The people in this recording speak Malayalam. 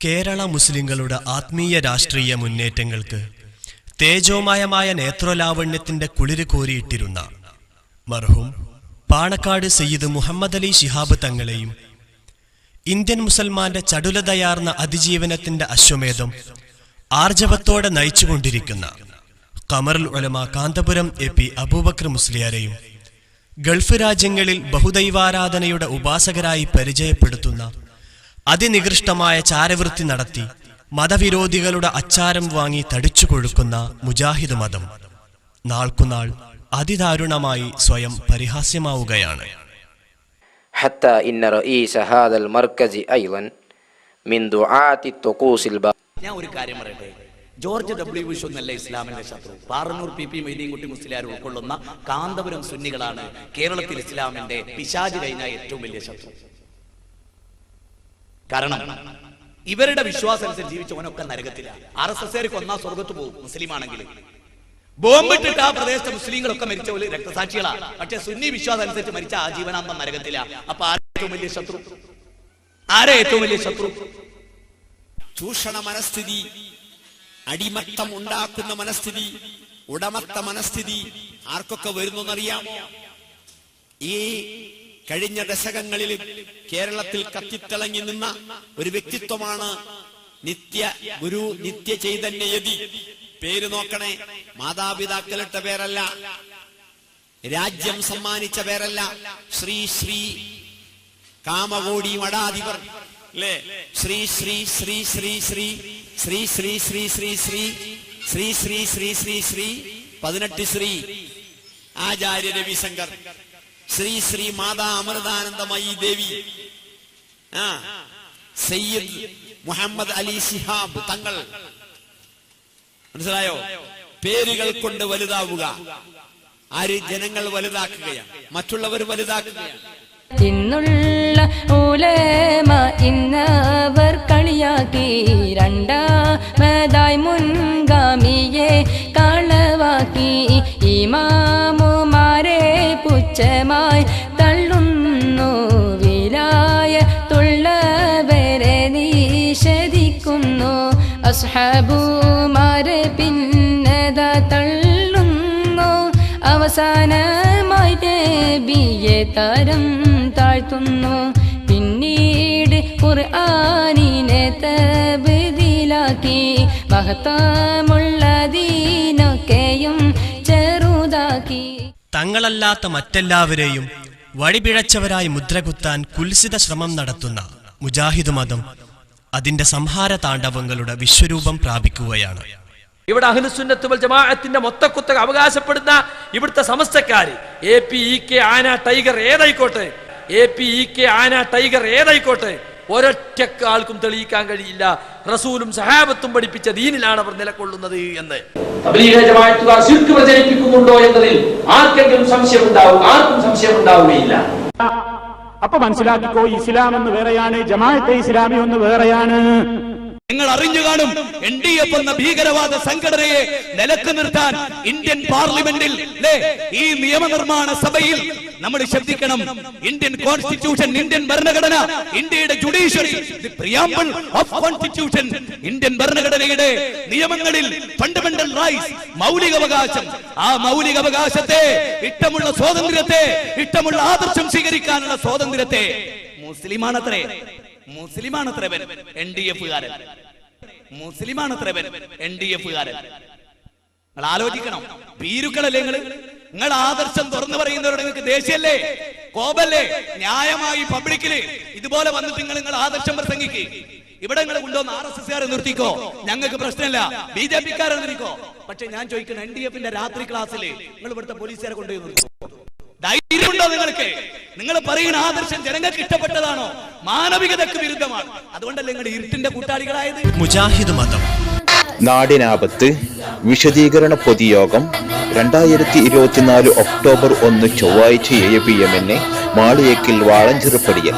കേരള മുസ്ലിങ്ങളുടെ ആത്മീയ രാഷ്ട്രീയ മുന്നേറ്റങ്ങൾക്ക് തേജോമയമായ നേത്രോലാവണ്യത്തിന്റെ കുളിര് കോരിയിട്ടിരുന്ന മർഹൂം പാണക്കാട് സയ്യിദ് മുഹമ്മദ് അലി ശിഹാബ് തങ്ങളെയും ഇന്ത്യൻ മുസൽമാന്റെ ചടുലതയാർന്ന അതിജീവനത്തിന്റെ അശ്വമേധം ആർജവത്തോടെ നയിച്ചുകൊണ്ടിരിക്കുന്ന ഖമറുൽ ഉലമ കാന്തപുരം എ.പി. അബൂബക്കർ മുസ്ലിയാരെയും ഗൾഫ് രാജ്യങ്ങളിൽ ബഹുദൈവാരാധനയുടെ ഉപാസകരായി പരിചയപ്പെടുത്തുന്ന അതിനികൃഷ്ടമായ ചാരവൃത്തി നടത്തി മതവിരോധികളുടെ അച്ചാരം വാങ്ങി തടിച്ചു കൊഴുക്കുന്ന മുജാഹിദ് മതം നാൾക്കുനാൾ അതിദാരുണമായി സ്വയം പരിഹാസ്യമാവുകയാണ്. حتى إن رئيس هذا المركز أيضا من دعاة الطقوس ഞാൻ ഒരു കാര്യം പറയട്ടെ. ജോർജ് ഡബ്ല്യു ബുഷ് ഒന്നല്ല ഇസ്ലാമിന്റെ ശത്രു. പാറന്നൂർ പി മൊയ്തീൻകുട്ടി മുസ്ലിയാർ ഉൾക്കൊള്ളുന്ന കാന്തപുരം സുന്നികളാണ് കേരളത്തിൽ ഇസ്ലാമിന്റെ പിശാച് കഴിഞ്ഞ ഏറ്റവും വലിയ ശത്രു. കാരണം ഇവരുടെ വിശ്വാസം അനുസരിച്ച് ജീവിച്ചവനൊക്കെ നരകത്തിലാണ്. RSS കൊന്നാ സ്വർഗത്ത് പോകും മുസ്ലിം ആണെങ്കിൽ. ബോംബിട്ടിട്ട് ആ പ്രദേശത്തെ മുസ്ലിങ്ങളൊക്കെ മരിച്ച പോലെ രക്തസാക്ഷികളാണ്. പക്ഷെ സുന്നി വിശ്വാസം അനുസരിച്ച് മരിച്ച ആജീവനാന്തം നരകത്തിലാണ്. അപ്പൊ ഏറ്റവും വലിയ ശത്രു ആരെ? ഏറ്റവും വലിയ ശത്രു ചൂഷണ മനസ്ഥിതി, അടിമത്തം ഉണ്ടാക്കുന്ന മനസ്ഥിതി, ഉടമത്ത മനസ്ഥിതി ആർക്കൊക്കെ വരുന്നറിയാമോ? ഈ കഴിഞ്ഞ ദശകങ്ങളിൽ കേരളത്തിൽ കത്തിത്തിളങ്ങി നിന്ന ഒരു വ്യക്തിത്വമാണ് നിത്യ ഗുരു നിത്യ ചൈതന്യയതി. പേര് നോക്കണേ, മാതാപിതാക്കളിട്ട പേരല്ല, രാജ്യം സമ്മാനിച്ച പേരല്ല. ശ്രീ ശ്രീ കാമകോടി മഠാധിപർ അല്ലേ? ശ്രീ ശ്രീ ശ്രീ ശ്രീ ശ്രീ ശ്രീ ശ്രീ ശ്രീ ശ്രീ ശ്രീ ശ്രീ ശ്രീ ശ്രീ ശ്രീ ശ്രീ 18 ശ്രീ ആചാര്യ രവിശങ്കർ, ശ്രീ ശ്രീ മാതാ അമൃതാനന്ദമയി ദേവി, സയ്യിദ് മുഹമ്മദ് അലി ശിഹാബ് തങ്ങൾ. മനസ്സിലായോ? പേരുകൾ കൊണ്ട് വലുതാവുക. ആര്? ജനങ്ങൾ വലുതാക്കുകയാണ്, മറ്റുള്ളവർ വലുതാക്കുകയാണ്. ഇന്നുള്ള ഉലമ ഇന്നവർ കളിയാക്കി, രണ്ടാമതായി മുൻഗാമിയെ കളവാക്കി, ഇമാമുമാരെ പുച്ഛമായി തള്ളുന്നു, വിലായത്തുള്ളവരെ നിഷേധിക്കുന്നു, അസ്ഹാബുമാരെ പിന്നതാ തള്ളുന്നു, അവസാനമായി നബിയെ തരം താഴ്ത്തുന്നു, പിന്നീട് ഖുർആനിനെ തബ്ദീലാക്കി, മഹത്വമുള്ളതിനൊക്കെയും ചെറുതാക്കി. തങ്ങളല്ലാത്ത മറ്റെല്ലാവരെയും വഴിപിഴച്ചവരായി മുദ്രകുത്താൻ കുൽസിത ശ്രമം നടത്തുന്ന മുജാഹിദ് മതം അതിന്റെ സംഹാര താണ്ഡവങ്ങളുടെ വിശ്വരൂപം പ്രാപിക്കുകയാണ്. ഇവിടെ അഹ്ലുസുന്നത്ത് വൽ ജമാഅത്തിന്റെ മൊത്തക്കുത്തക അവകാശപ്പെടുന്ന ഇവിടുത്തെ സമസ്തക്കാര് APEK ആന ടൈഗർ ഏതായിക്കോട്ടെ ഒരൊറ്റ ആൾക്കും തെളിയിക്കാൻ കഴിയില്ല റസൂലും സഹാബത്തും പഠിപ്പിച്ച ദീനിലാണ് അവർ നിലകൊള്ളുന്നത് എന്ന്. തബ്ലീഗ് ജമാഅത്തുകാർ ശിർക്ക് പ്രചരിപ്പിക്കുന്നുണ്ടോ എന്നതിൽ ആർക്കും സംശയം ഉണ്ടാവുകയില്ല. അപ്പൊ മനസ്സിലാക്കിക്കോ, ഇസ്ലാം എന്ന് വേറെയാണ്, ജമാഅത്തെ ഇസ്ലാമി എന്ന് വേറെയാണ്. നിങ്ങൾ അറിഞ്ഞു കാണും, NDF എന്ന ഭീകരവാദ സംഘടനയെ നിലക്ക് നിർത്താൻ ഇന്ത്യൻ പാർലമെന്റിൽ ഈ നിയമനിർമ്മാണ സഭയിൽ നമ്മൾ ശ്രദ്ധിക്കണം. ഇന്ത്യൻ കോൺസ്റ്റിറ്റ്യൂഷൻ, ഇന്ത്യൻ ഭരണഘടന, ഇന്ത്യയുടെ judiciary, the preamble of constitution, Indian ഭരണഘടനയുടെ നിയമങ്ങളിൽ ഫണ്ടമെന്റൽ റൈറ്റ്സ്, മൗലികാവകാശം, ആ മൗലികാവകാശത്തെ, ഇഷ്ടമുള്ള സ്വാതന്ത്ര്യത്തെ, ഇഷ്ടമുള്ള ആദർശം സ്വീകരിക്കാനുള്ള സ്വാതന്ത്ര്യത്തെ മുസ്ലിമാണത്രേ NDF-കാരൻ. നിങ്ങൾ ആലോചിക്കണം, ഭീരുക്കളല്ലേ നിങ്ങൾ ആദർശം തുറന്നു പറയുന്നവരോട് നിങ്ങൾക്ക് ദേഷ്യല്ലേ, കോപല്ലേ? ന്യായമായി പബ്ലിക്കില് ഇതുപോലെ വന്നിട്ട് നിങ്ങൾ ആദർശം പ്രസംഗിക്ക്. ഇവിടെ നിങ്ങൾ കൊണ്ടുവന്ന് RSS-കാരെ നിർത്തിക്കോ, ഞങ്ങൾക്ക് പ്രശ്നമില്ല, BJP-ക്കാരെ നിർത്തിക്കോ. പക്ഷെ ഞാൻ ചോദിക്കണം, NDF-ന്റെ രാത്രി ക്ലാസ്സില് നിങ്ങൾ ഇവിടുത്തെ പോലീസുകാരെ കൊണ്ടുപോയി നിർത്തിക്കോ? ധൈര്യമുണ്ടോ നിങ്ങൾക്ക്? നിങ്ങൾ പറയുന്ന ആദർശം ജനങ്ങൾക്ക് ഇഷ്ടപ്പെട്ടതാണോ? മാനവികതയ്ക്ക് വിരുദ്ധമാണ്. അതുകൊണ്ടല്ലേ നിങ്ങൾ ഇരുട്ടിന്റെ കൂട്ടാളികളായത്? മുജാഹിദ് മതം നാടിനാപത്ത് വിശദീകരണ പൊതുയോഗം 2024 ഒക്ടോബർ 1 ചൊവ്വാഴ്ച 7 PM മാളിയേക്കിൽ വാളഞ്ചിറപ്പടിയൽ.